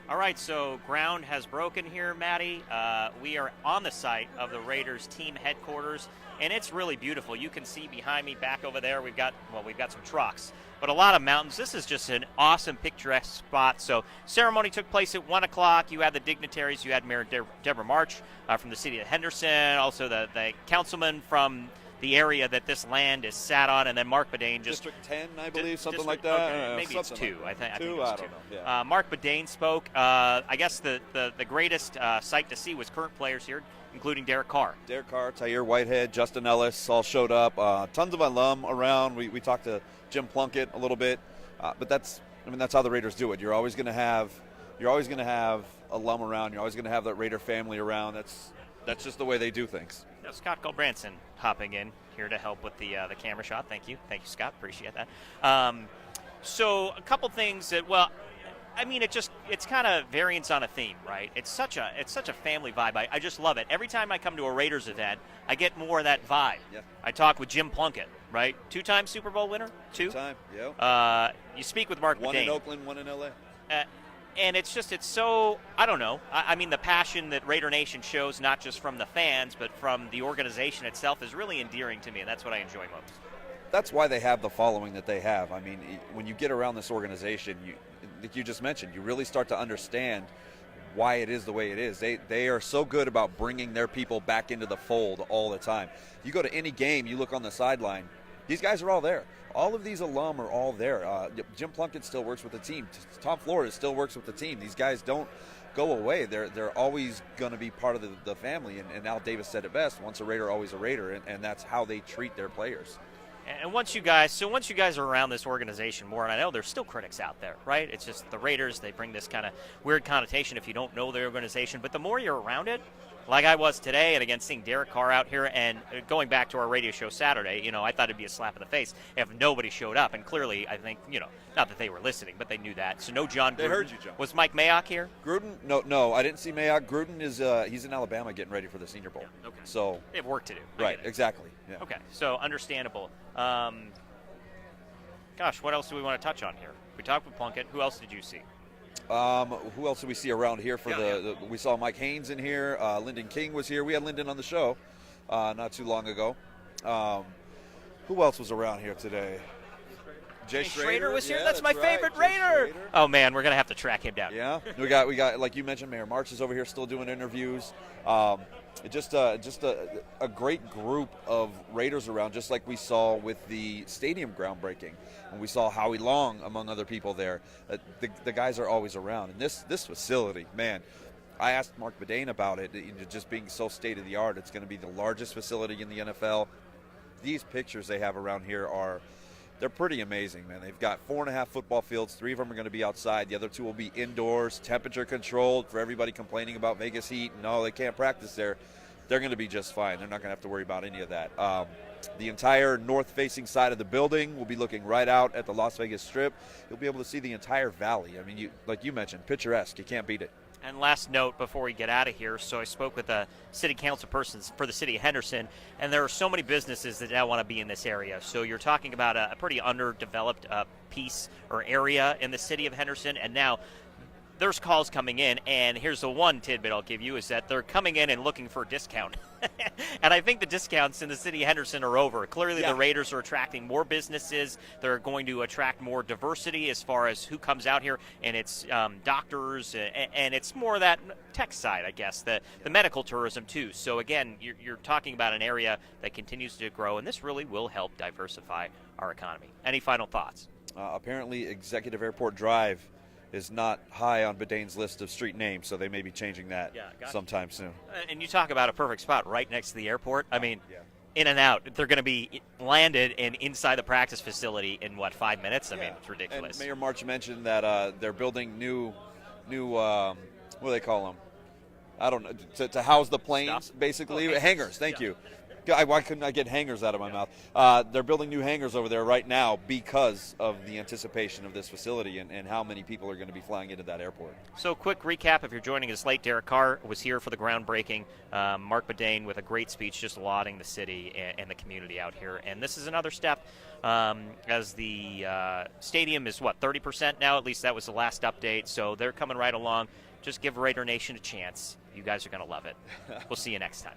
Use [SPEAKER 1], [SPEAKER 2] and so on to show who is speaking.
[SPEAKER 1] All right, so ground has broken here, Maddie. We are on the site of the Raiders team headquarters, and it's really beautiful. You can see behind me, back over there, we've got some trucks, but a lot of mountains. This is just an awesome, picturesque spot. So ceremony took place at 1 o'clock. You had the dignitaries. You had Mayor Deborah March from the city of Henderson, also the councilman from the area that this land is sat on, and then Mark Badane just
[SPEAKER 2] District 10, I believe, something
[SPEAKER 1] District,
[SPEAKER 2] like that.
[SPEAKER 1] Okay, maybe it's 2.
[SPEAKER 2] Like
[SPEAKER 1] I think
[SPEAKER 2] two,
[SPEAKER 1] it's
[SPEAKER 2] I
[SPEAKER 1] 2.
[SPEAKER 2] don't know. Yeah.
[SPEAKER 1] Mark Badane spoke. I guess the greatest sight to see was current players here, including Derek Carr.
[SPEAKER 2] Derek Carr, Tyre Whitehead, Justin Ellis all showed up. Tons of alum around. We talked to Jim Plunkett a little bit, but that's how the Raiders do it. You're always going to have alum around. You're always going to have that Raider family around. That's just the way they do things.
[SPEAKER 1] Now, Scott Gulbranson hopping in here to help with the camera shot. Thank you, Scott. Appreciate that. So a couple things that, well, I mean, it's kind of variance on a theme, right? It's such a family vibe. I just love it. Every time I come to a Raiders event, I get more of that vibe.
[SPEAKER 2] Yeah.
[SPEAKER 1] I talk with Jim Plunkett, right? 2-time Super Bowl winner. 2.
[SPEAKER 2] 2-time. Yeah.
[SPEAKER 1] You speak with Mark Badane.
[SPEAKER 2] 1 in Oakland, 1 in LA.
[SPEAKER 1] And it's so, I don't know. I mean, the passion that Raider Nation shows, not just from the fans, but from the organization itself, is really endearing to me, and that's what I enjoy most.
[SPEAKER 2] That's why they have the following that they have. I mean, when you get around this organization, like you just mentioned, you really start to understand why it is the way it is. They are so good about bringing their people back into the fold all the time. You go to any game, you look on the sideline, these guys are all there. All of these alum are all there. Jim Plunkett still works with the team. Tom Flores still works with the team. These guys don't go away. They're always going to be part of the family. And Al Davis said it best, once a Raider, always a Raider. And that's how they treat their players.
[SPEAKER 1] And once you guys are around this organization more, and I know there's still critics out there, right? It's just the Raiders, they bring this kind of weird connotation if you don't know the organization. But the more you're around it, like I was today, and again, seeing Derek Carr out here, and going back to our radio show Saturday, I thought it'd be a slap in the face if nobody showed up. And clearly, I think, not that they were listening, but they knew that. So no John Gruden.
[SPEAKER 2] They heard you, John.
[SPEAKER 1] Was Mike Mayock here?
[SPEAKER 2] Gruden? No, I didn't see Mayock. Gruden is he's in Alabama getting ready for the Senior Bowl.
[SPEAKER 1] Yeah, okay.
[SPEAKER 2] So
[SPEAKER 1] they have work to do.
[SPEAKER 2] Right, exactly. Yeah.
[SPEAKER 1] Okay, so understandable. Gosh, what else do we want to touch on here? We talked with Plunkett. Who else did you see?
[SPEAKER 2] Who else did we see around here we saw Mike Haynes in here. Lyndon King was here. We had Lyndon on the show not too long ago. Who else was around here today? Jay
[SPEAKER 1] Schrader was here.
[SPEAKER 2] Yeah,
[SPEAKER 1] that's my favorite Raider. Oh man, we're gonna have to track him down.
[SPEAKER 2] Yeah, we got like you mentioned, Mayor March is over here still doing interviews. Just a great group of Raiders around, just like we saw with the stadium groundbreaking, and we saw Howie Long among other people there. The guys are always around, and this facility, man. I asked Mark Badane about it, just being so state of the art. It's going to be the largest facility in the NFL. These pictures they have around here they're pretty amazing, man. They've got 4.5 football fields. 3 of them are going to be outside. The other 2 will be indoors, temperature controlled. For everybody complaining about Vegas heat, no, they can't practice there. They're going to be just fine. They're not going to have to worry about any of that. The entire north-facing side of the building will be looking right out at the Las Vegas Strip. You'll be able to see the entire valley. I mean, like you mentioned, picturesque. You can't beat it.
[SPEAKER 1] And last note before we get out of here, so I spoke with the city council persons for the city of Henderson, and there are so many businesses that now want to be in this area. So you're talking about a pretty underdeveloped piece or area in the city of Henderson, and now there's calls coming in, and here's the one tidbit I'll give you is that they're coming in and looking for a discount. And I think the discounts in the city of Henderson are over. Clearly the Raiders are attracting more businesses. They're going to attract more diversity as far as who comes out here, and it's doctors, and it's more that tech side, I guess, the medical tourism too. So again, you're talking about an area that continues to grow, and this really will help diversify our economy. Any final thoughts?
[SPEAKER 2] Apparently Executive Airport Drive is not high on Badane's list of street names, so they may be changing that sometime soon.
[SPEAKER 1] And you talk about a perfect spot right next to the airport. I mean, in and out. They're going to be landed and inside the practice facility in, 5 minutes? I mean, it's ridiculous.
[SPEAKER 2] And Mayor March mentioned that they're building new what do they call them? I don't know, to house the planes, basically. Hangars, thank you. Why couldn't I get hangars out of my mouth? They're building new hangars over there right now because of the anticipation of this facility and how many people are going to be flying into that airport.
[SPEAKER 1] So quick recap, if you're joining us late, Derek Carr was here for the groundbreaking. Mark Badane with a great speech just lauding the city and the community out here. And this is another step as the stadium is, 30% now? At least that was the last update. So they're coming right along. Just give Raider Nation a chance. You guys are going to love it. We'll see you next time.